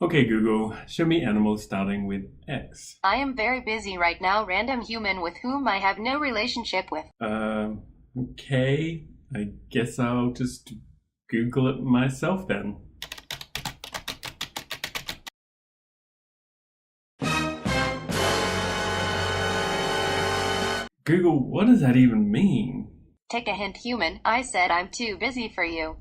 Okay, Google, show me animals starting with X. I am very busy right now. Random human with whom I have no relationship with. Okay, I guess I'll just Google it myself then. Google, what does that even mean? Take a hint, human. I said I'm too busy for you.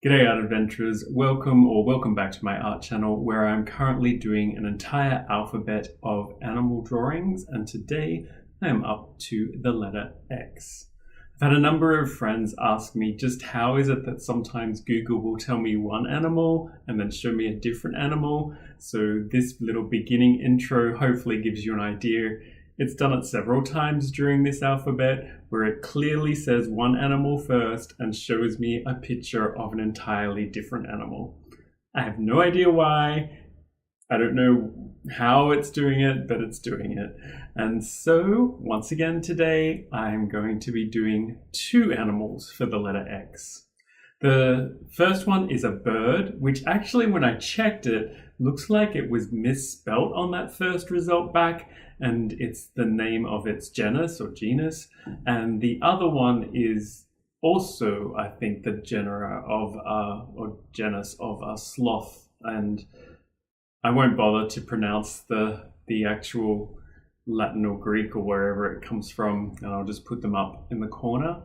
G'day art adventurers, welcome back to my art channel where I'm currently doing an entire alphabet of animal drawings, and today I am up to the letter X. I've had a number of friends ask me just how is it that sometimes Google will tell me one animal and then show me a different animal. So this little beginning intro hopefully gives you an idea. It's done it several times during this alphabet where it clearly says one animal first and shows me a picture of an entirely different animal. I have no idea why. I don't know how it's doing it, but it's doing it. And so once again today, I'm going to be doing two animals for the letter X. The first one is a bird, which actually when I checked it, looks like it was misspelt on that first result back, and it's the name of its genus or genus. And the other one is also, I think, the genera of or genus of a sloth. And I won't bother to pronounce the actual Latin or Greek or wherever it comes from, and I'll just put them up in the corner.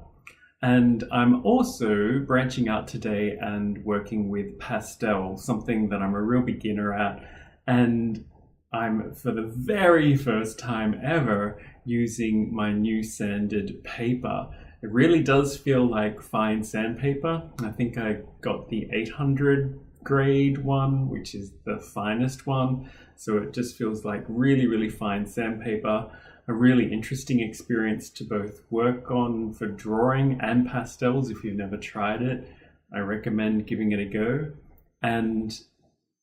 And I'm also branching out today and working with Pastel, something that I'm a real beginner at. And I'm, for the very first time ever, using my new sanded paper. It really does feel like fine sandpaper. I think I got the 800 grade one, which is the finest one. So it just feels like really, really fine sandpaper. A really interesting experience to both work on for drawing and pastels. If you've never tried it, I recommend giving it a go. And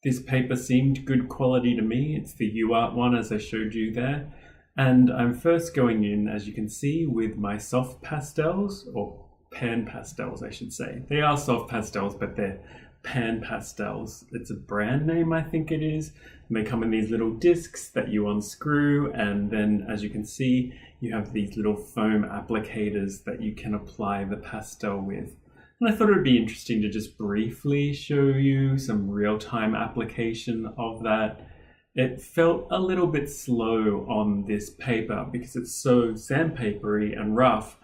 this paper seemed good quality to me. It's the UART one, as I showed you there. And I'm first going in, as you can see, with my soft pastels, or pan pastels, I should say. They are soft pastels, but they're pan pastels. It's a brand name, I think it is. And they come in these little discs that you unscrew, and then as you can see, you have these little foam applicators that you can apply the pastel with. And I thought it would be interesting to just briefly show you some real-time application of that. It felt a little bit slow on this paper because it's so sandpapery and rough.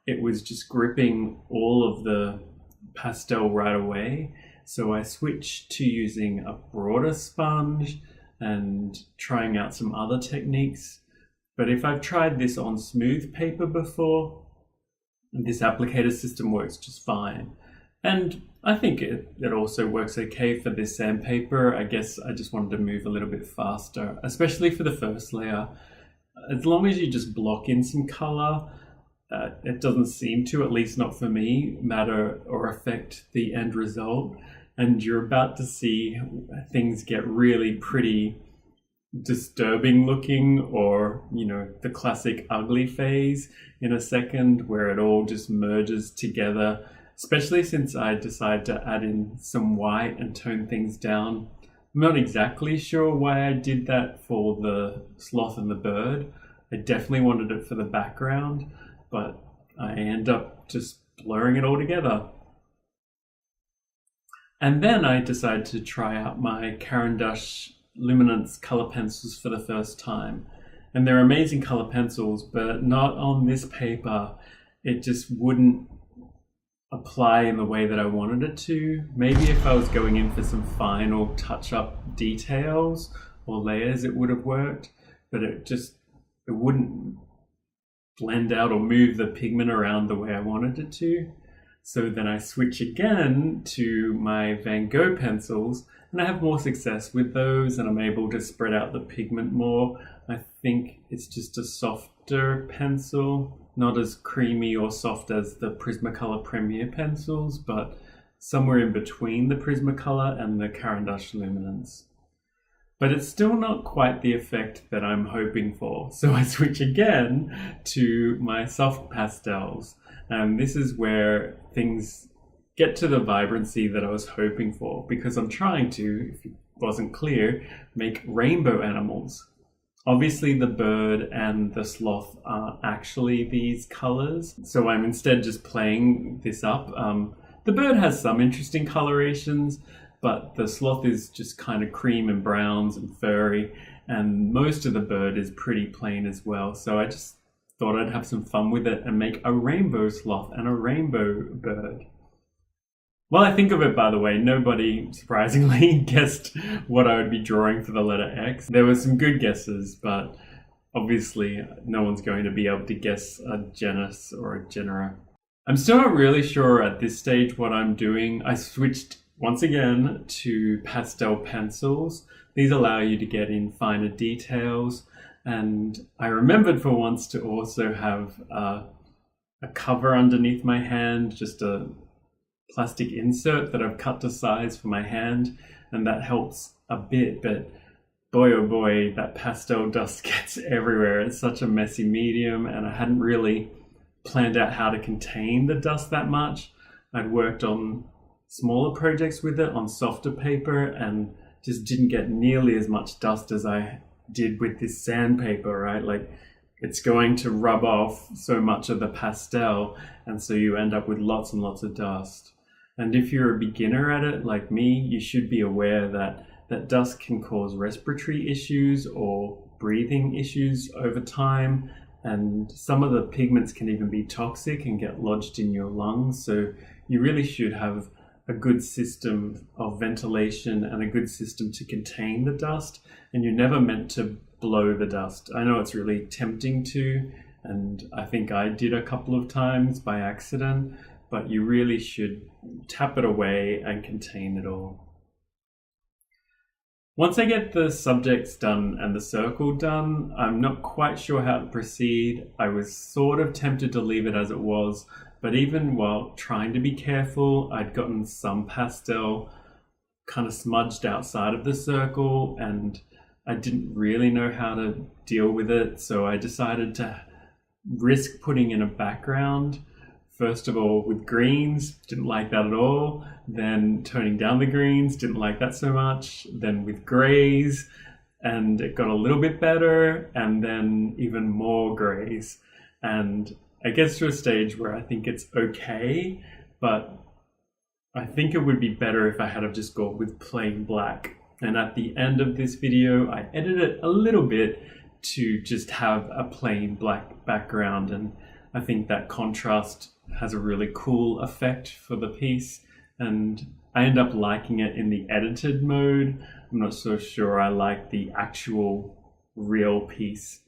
It was just gripping all of the pastel right away. So I switched to using a broader sponge and trying out some other techniques. But if I've tried this on smooth paper before, this applicator system works just fine. And I think it also works okay for this sandpaper. I guess I just wanted to move a little bit faster, especially for the first layer. As long as you just block in some color, it doesn't seem to, at least not for me, matter or affect the end result. And you're about to see things get really pretty disturbing looking, or, you know, the classic ugly phase in a second where it all just merges together, especially since I decided to add in some white and tone things down. I'm not exactly sure why I did that for the sloth and the bird. I definitely wanted it for the background, but I end up just blurring it all together. And then I decided to try out my Caran Luminance color pencils for the first time. And they're amazing color pencils, but not on this paper. It just wouldn't apply in the way that I wanted it to. Maybe if I was going in for some final touch-up details or layers, it would have worked, but it wouldn't blend out or move the pigment around the way I wanted it to. So then I switch again to my Van Gogh pencils, and I have more success with those, and I'm able to spread out the pigment more. I think it's just a softer pencil, not as creamy or soft as the Prismacolor Premier pencils, but somewhere in between the Prismacolor and the Caran Luminance. But it's still not quite the effect that I'm hoping for. So I switch again to my soft pastels. And this is where things get to the vibrancy that I was hoping for, because I'm trying to, if it wasn't clear, make rainbow animals. Obviously the bird and the sloth aren't actually these colors, so I'm instead just playing this up. The bird has some interesting colorations, but the sloth is just kind of cream and browns and furry, and most of the bird is pretty plain as well. So I just thought I'd have some fun with it and make a rainbow sloth and a rainbow bird. While I think of it, by the way, nobody, surprisingly, guessed what I would be drawing for the letter X. There were some good guesses, but obviously no one's going to be able to guess a genus or a genera. I'm still not really sure at this stage what I'm doing. I switched once again to pastel pencils. These allow you to get in finer details, and I remembered for once to also have a cover underneath my hand, just a plastic insert that I've cut to size for my hand, and that helps a bit, but boy oh boy, that pastel dust gets everywhere. It's such a messy medium, and I hadn't really planned out how to contain the dust that much. I'd worked on smaller projects with it on softer paper and just didn't get nearly as much dust as I did with this sandpaper, right? Like, it's going to rub off so much of the pastel, and so you end up with lots and lots of dust. And if you're a beginner at it like me, you should be aware that dust can cause respiratory issues or breathing issues over time, and some of the pigments can even be toxic and get lodged in your lungs. So you really should have a good system of ventilation and a good system to contain the dust, and you're never meant to blow the dust. I know it's really tempting to, and I think I did a couple of times by accident, but you really should tap it away and contain it all. Once I get the subjects done and the circle done, I'm not quite sure how to proceed. I was sort of tempted to leave it as it was, but even while trying to be careful, I'd gotten some pastel kind of smudged outside of the circle, and I didn't really know how to deal with it, so I decided to risk putting in a background. First of all, with greens, didn't like that at all. Then toning down the greens, didn't like that so much. Then with grays, and it got a little bit better, and then even more grays. And I get to a stage where I think it's okay, but I think it would be better if I had have just gone with plain black. And at the end of this video, I edited it a little bit to just have a plain black background, and I think that contrast has a really cool effect for the piece, and I end up liking it in the edited mode. I'm not so sure I like the actual real piece.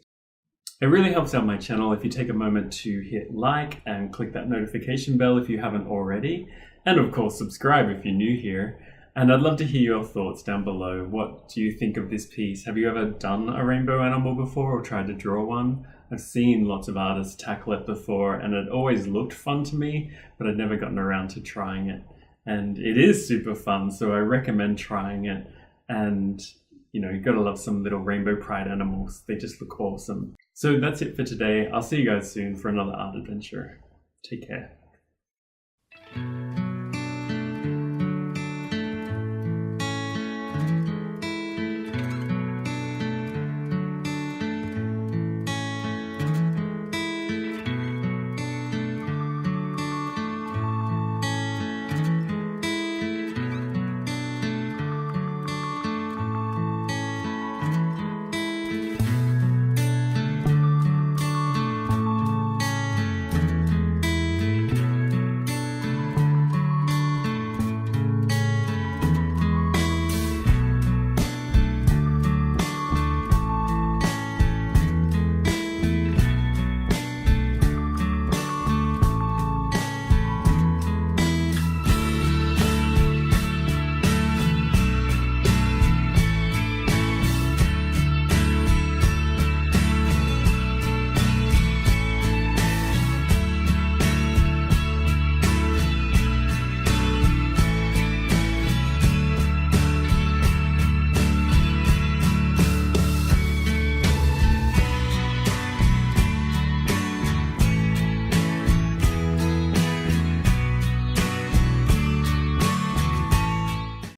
It really helps out my channel if you take a moment to hit like and click that notification bell if you haven't already, and of course subscribe if you're new here. And I'd love to hear your thoughts down below. What do you think of this piece? Have you ever done a rainbow animal before or tried to draw one? I've seen lots of artists tackle it before, and it always looked fun to me, but I'd never gotten around to trying it. And it is super fun, so I recommend trying it. And you know, you've got to love some little rainbow pride animals. They just look awesome. So that's it for today. I'll see you guys soon for another art adventure. Take care.